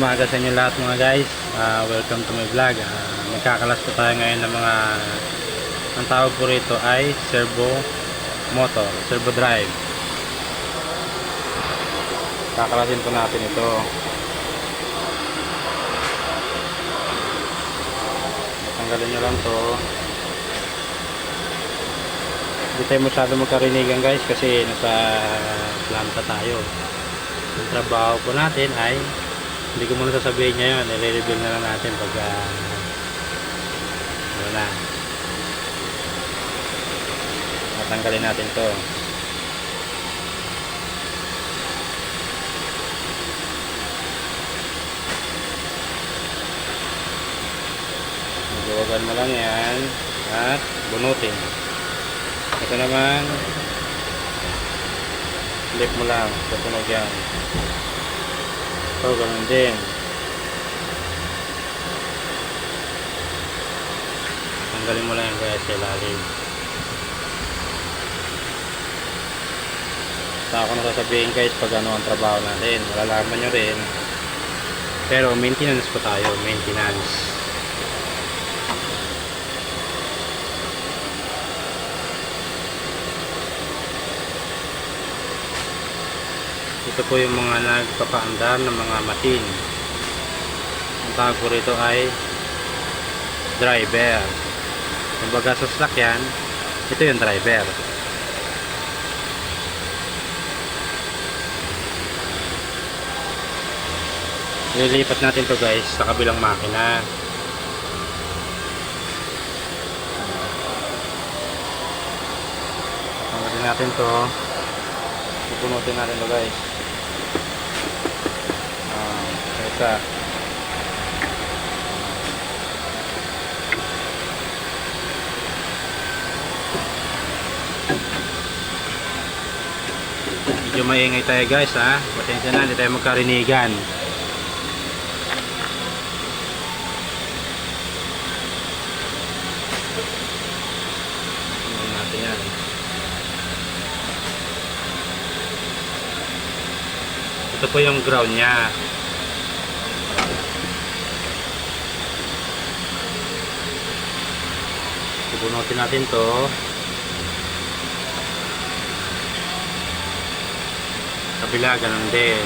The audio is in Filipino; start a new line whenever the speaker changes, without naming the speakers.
umaga sa inyo lahat mga guys. Welcome to my vlog. Magkakalas po tayo ngayon ng mga, ang tawag po rito ay servo motor, servo drive. Kakalasin po natin ito. Tanggalin nyo lang to. Hindi tayo masyado magkarinigan guys kasi nasa planta tayo. Ang trabaho po natin ay, hindi ko muna sasabihin ngayon, i-reveal na lang natin pag ano na, matanggalin natin to. Magluwagan mo lang yan at bunutin. Ito naman, flip mo lang, tutunog yan. So, ganun din. Tanggalin mo lang yung kaya sa ilalim. Sa ako nasasabihin guys pag ano ang trabaho natin. Malalaman nyo rin. Pero maintenance po tayo. Maintenance. Ito po yung mga nagpapaandar ng mga machine. Ang tawag po rito ay driver. Kumbaga sa sasakyan, ito yung driver. Nililipat natin to guys sa kabilang makina. Tanggalin natin to. Pupunutin natin to guys. Isa. Medyo maingay tayo guys ha. Pasensya na, hindi tayo magkarinigan. Tingnan natin yan. Ito po yung ground nya. Pupunutin natin to. Kabila ganun din.